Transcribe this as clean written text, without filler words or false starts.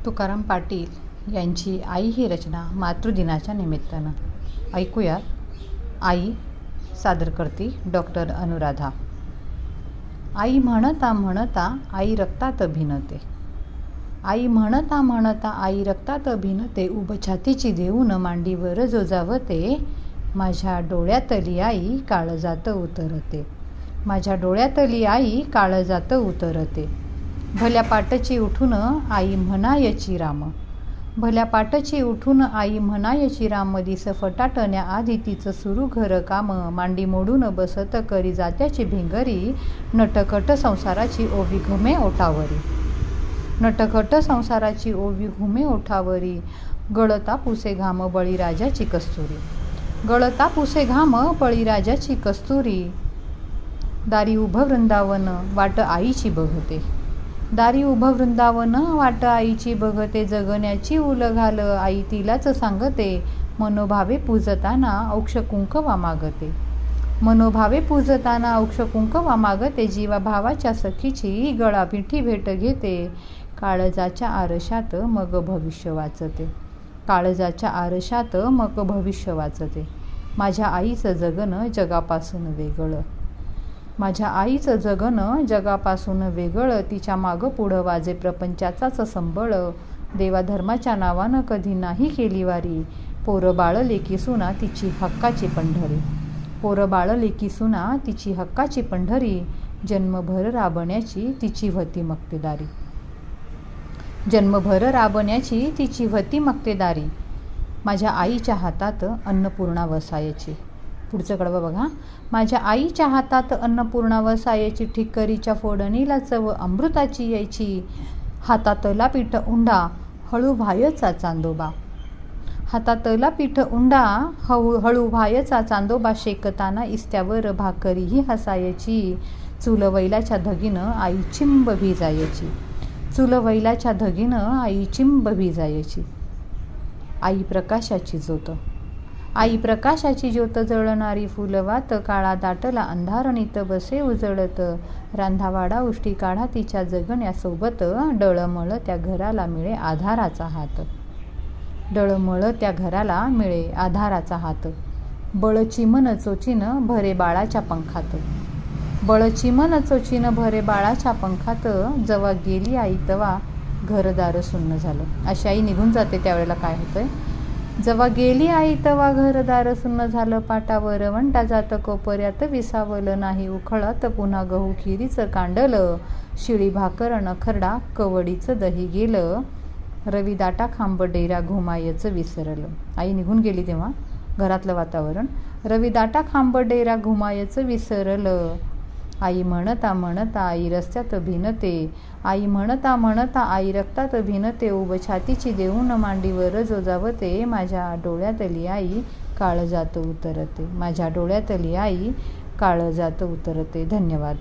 तुकाराम पाटील यांची आई ही रचना मातृदिनाच्या निमित्तानं. ऐकूयात. आई सादर करते डॉक्टर अनुराधा. आई म्हणता म्हणता आई रक्तात भिनते. आई म्हणता म्हणता आई रक्तात भिनते. उभ छातीची देऊन मांडीवर जोजावते. माझ्या डोळ्यातली आई काळजात उतरते. माझ्या डोळ्यातली आई काळजात उतरते. भल्या पाटची उठून आई म्हणायची राम. भल्या पाटची उठून आई म्हणायची राम. दिस फटाटण्याआधी तिचं सुरू घर काम. मांडी मोडून बसत करी जात्याची भिंगरी. नटखट संसाराची ओवी घुमे ओठावरी. नटखट संसाराची ओवी घुमे ओठावरी. गळता पुसे घाम बळीराजाची कस्तुरी. गळता पुसे घाम बळीराजाची कस्तुरी. दारी उभं वृंदावन वाट आईची बघते. दारी उभं वृंदावन वाट आईची बघते. जगण्याची उलघाल आई तिलाच सांगते. मनोभावे पूजताना औक्ष कुंकवा मागते. मनोभावे पूजताना औक्ष कुंकवा मागते. जीवा भावाच्या सखीची गळा मिठी भेट घेते. काळजाच्या आरशात मग भविष्य वाचते. काळजाच्या आरशात मग भविष्य वाचते. माझ्या आईचं जगणं जगापासून वेगळं. माझ्या आईचं जगणं जगापासून वेगळं. तिच्या मागं पुढं वाजे प्रपंचाचाच संबळ. देवाधर्माच्या नावानं कधी नाही केली वारी. पोरं बाळ लेकी सुना तिची हक्काची पंढरी. पोरं बाळ लेकी सुना तिची हक्काची पंढरी. जन्मभर राबण्याची तिची व्हती मक्तेदारी. जन्मभर राबण्याची तिची व्हती मक्तेदारी. माझ्या आईच्या हातात अन्नपूर्णा वसायची. पुढचं कडवं बघा. माझ्या आईच्या हातात अन्नपूर्णा वसायची. ठिक्करीच्या फोडणीला चव अमृताची यायची. हातातला पीठ उंडा हळू व्हायचा चांदोबा. हातातला पीठ उंडा हळू व्हायचा चांदोबा. शेकताना इस्त्यावर भाकरीही हसायची. चूल वैलाच्या धगीनं आई चिंब भिजायची. चूल वैलाच्या धगीनं आई चिंब भिजायची. आई प्रकाशाची ज्योत. आई प्रकाशाची ज्योत जळणारी फुलवात. काळा दाटला अंधार नित बसे उजळत. रांधावाडा उष्टी काढा तिच्या जगण्यासोबत. डळमळ त्या घराला मिळे आधाराचा हात. डळमळ त्या घराला मिळे आधाराचा हात. बळची मन चोचीन भरे बाळाच्या पंखात. बळची मन चोचीन भरे बाळाच्या पंखात. जेव्हा गेली आई तेव्हा घरदार सुन्न झालं. अशी आई निघून जाते त्यावेळेला काय होतंय. जेव्हा गेली आई तेव्हा घरदार सुन्न झालं. पाटावर वंटा जात कोपऱ्यात विसावलं नाही. उखळात पुन्हा गहू खिरीचं कांडलं. शिळी भाकर नखरडा कवडीचं दही गेलं. रवी दाटा खांब डेरा घुमायचं विसरलं. आई निघून गेली तेव्हा घरातलं वातावरण. रवी दाटा खांब डेरा घुमायचं विसरलं. आई म्हणता म्हणता आई रस्त्यात भिनते. आई म्हणता म्हणता आई रक्तात भिनते. उभ छातीची देऊन मांडीवर जोजावते. माझ्या डोळ्यातली आई काळजात उतरते. माझ्या डोळ्यातली आई काळजात उतरते. धन्यवाद.